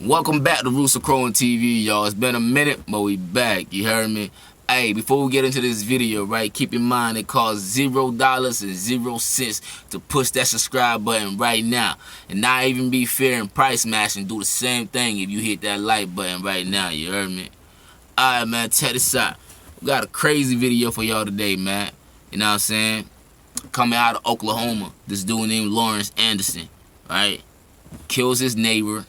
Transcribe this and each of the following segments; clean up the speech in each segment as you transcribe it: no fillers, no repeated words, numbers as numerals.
Welcome back to Rooster Crowing TV, y'all. It's been a minute, but we back. You heard me? Hey, before we get into this video, right, keep in mind it costs $0.00 to push that subscribe button right now. And not even be fair and price match and do the same thing if you hit that like button right now. You heard me? Alright, man, check this out. We got a crazy video for y'all today, man. You know what I'm saying? Coming out of Oklahoma, this dude named Lawrence Anderson, right? Kills his neighbor.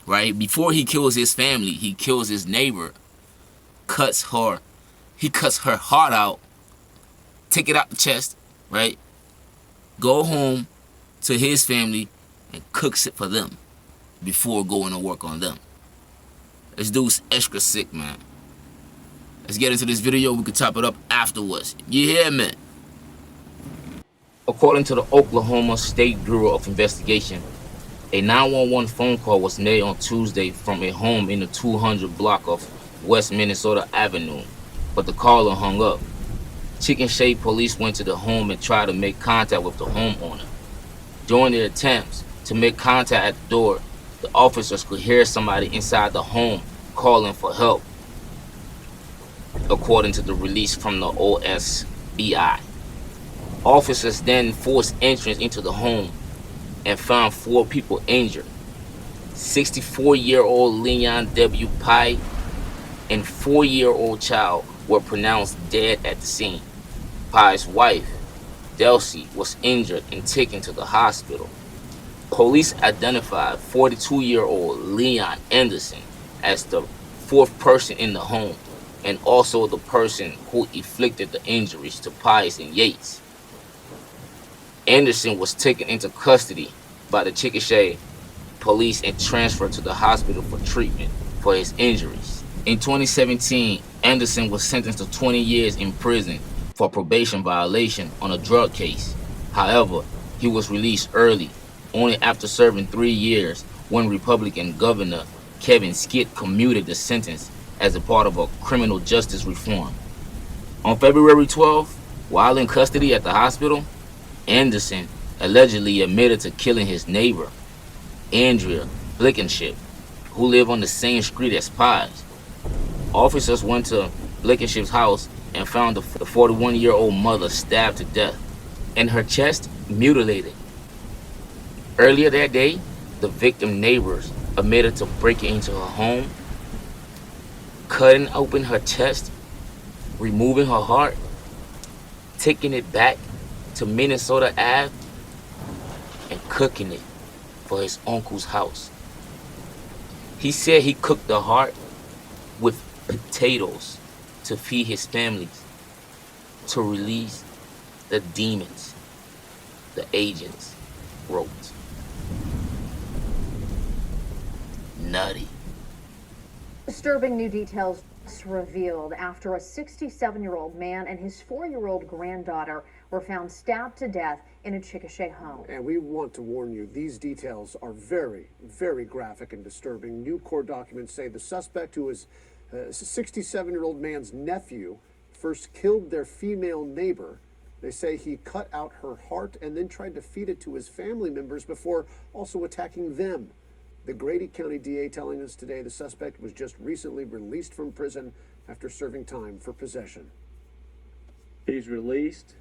Right? Before he kills his family, he kills his neighbor, he cuts her heart out, take it out the chest, right? Go home to his family and cooks it for them before going to work on them. This dude's extra sick, man. Let's get into this video. We can top it up afterwards. You hear me? According to the Oklahoma State Bureau of Investigation, a 911 phone call was made on Tuesday from a home in the 200 block of West Minnesota Avenue, but the caller hung up. Chickasha police went to the home and tried to make contact with the homeowner. During their attempts to make contact at the door, the officers could hear somebody inside the home calling for help, according to the release from the OSBI. Officers then forced entrance into the home and found 4 people injured. 64-year-old Leon W. Pye and 4-year-old child were pronounced dead at the scene. Pye's wife, Delcy, was injured and taken to the hospital. Police identified 42-year-old Leon Anderson as the 4th person in the home and also the person who inflicted the injuries to Pye and Yates. Anderson was taken into custody by the Chickasha police and transferred to the hospital for treatment for his injuries. In 2017, Anderson was sentenced to 20 years in prison for probation violation on a drug case. However, he was released early, only after serving 3 years when Republican Governor Kevin Stitt commuted the sentence as a part of a criminal justice reform. On February 12th, while in custody at the hospital, Anderson allegedly admitted to killing his neighbor, Andrea Blankenship, who lived on the same street as Pye's. Officers went to Blankenship's house and found the 41-year-old mother stabbed to death and her chest mutilated. Earlier that day, the victim neighbors admitted to breaking into her home, cutting open her chest, removing her heart, taking it back to Minnesota Ave and cooking it for his uncle's house. He said he cooked the heart with potatoes to feed his family, to release the demons, the agents wrote. Nutty. Disturbing new details revealed after a 67-year-old man and his 4-year-old granddaughter were found stabbed to death in a Chickasha home. And we want to warn you, these details are very, very graphic and disturbing. New court documents say the suspect, who is a 67-year-old man's nephew, first killed their female neighbor. They say he cut out her heart and then tried to feed it to his family members before also attacking them. The Grady County DA telling us today the suspect was just recently released from prison after serving time for possession. He's released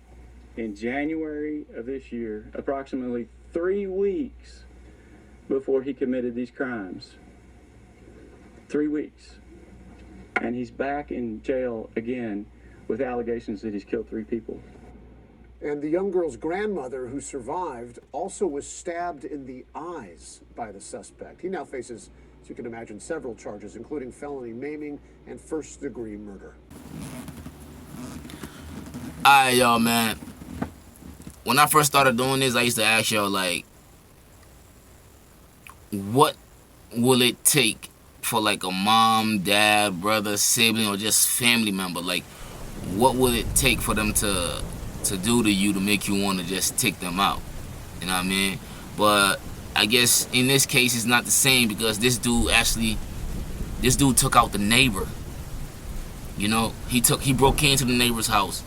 in January of this year, approximately 3 weeks before he committed these crimes. 3 weeks. And he's back in jail again with allegations that he's killed 3 people. And the young girl's grandmother, who survived, also was stabbed in the eyes by the suspect. He now faces, as you can imagine, several charges, including felony maiming and first-degree murder. Alright, y'all, man. When I first started doing this, I used to ask y'all, like, what will it take for, like, a mom, dad, brother, sibling, or just family member? Like, what will it take for them to do to you to make you want to just take them out? You know what I mean? But I guess in this case it's not the same, because this dude took out the neighbor. You know, he broke into the neighbor's house.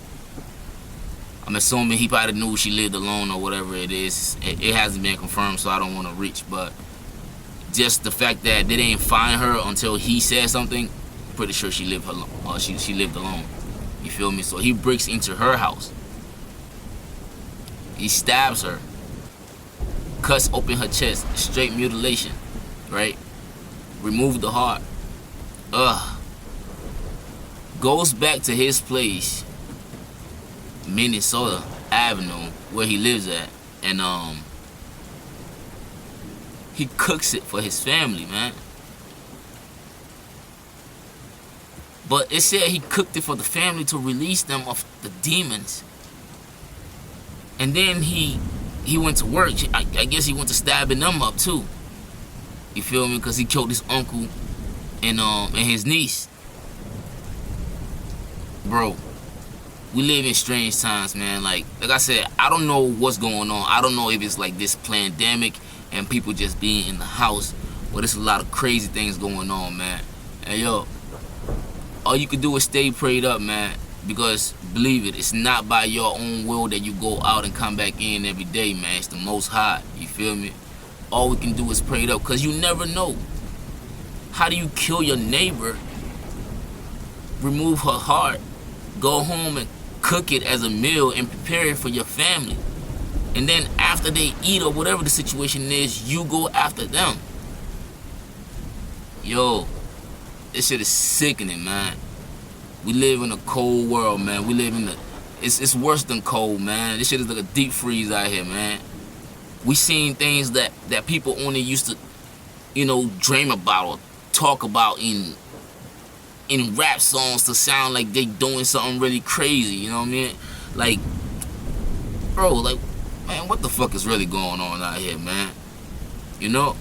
I'm assuming he probably knew she lived alone or whatever it is. It hasn't been confirmed, so I don't want to reach, but just the fact that they didn't find her until he said something, pretty sure she lived she lived alone. You feel me? So he breaks into her house. He stabs her, cuts open her chest, straight mutilation, right? Remove the heart. Goes back to his place, Minnesota Avenue, where he lives at, and he cooks it for his family, man. But it said he cooked it for the family to release them of the demons. And then he went to work. I guess he went to stabbing them up too. You feel me? Because he killed his uncle and his niece. Bro, we live in strange times, man. Like I said, I don't know what's going on. I don't know if it's like this pandemic and people just being in the house, but there's a lot of crazy things going on, man. And yo, all you can do is stay prayed up, man. Because believe it, it's not by your own will that you go out and come back in every day, man. It's the Most High. You feel me? All we can do is pray it up, because you never know. How do you kill your neighbor, remove her heart, go home and cook it as a meal and prepare it for your family? And then after they eat or whatever the situation is, you go after them. Yo, this shit is sickening, man. We live in a cold world, man. We live in it's worse than cold, man. This shit is like a deep freeze out here, man. We seen things that people only used to, dream about or talk about in rap songs to sound like they doing something really crazy, you know what I mean? Like, bro, like, man, what the fuck is really going on out here, man? You know?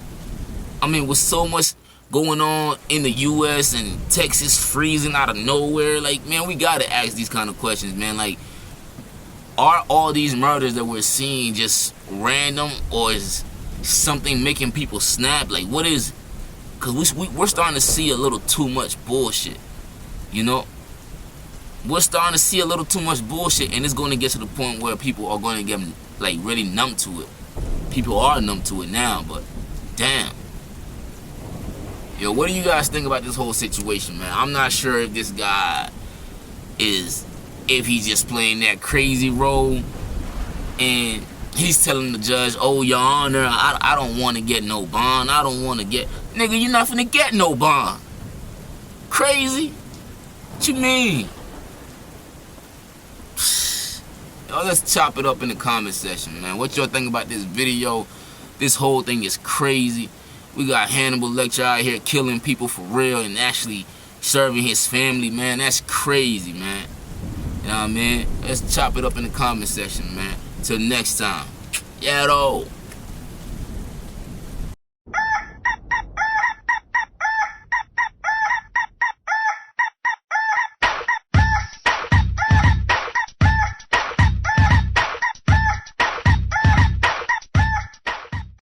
I mean, with so much going on in the U.S. and Texas freezing out of nowhere, like, man, we gotta ask these kind of questions, man. Like, are all these murders that we're seeing just random, or is something making people snap? Like, what is? Because we're starting to see a little too much bullshit, you know? We're starting to see a little too much bullshit, and it's going to get to the point where people are going to get, like, really numb to it. People are numb to it now, but damn. Yo, what do you guys think about this whole situation, man? I'm not sure if this guy if he's just playing that crazy role and he's telling the judge, oh, Your Honor, I don't want to get no bond. I don't want to get... Nigga, you're not finna get no bond. Crazy? What you mean? Yo, let's chop it up in the comment section, man. What y'all think about this video? This whole thing is crazy. We got Hannibal Lecter out here killing people for real and actually serving his family, man. That's crazy, man. You know what I mean? Let's chop it up in the comment section, man. Till next time. Yeah, though.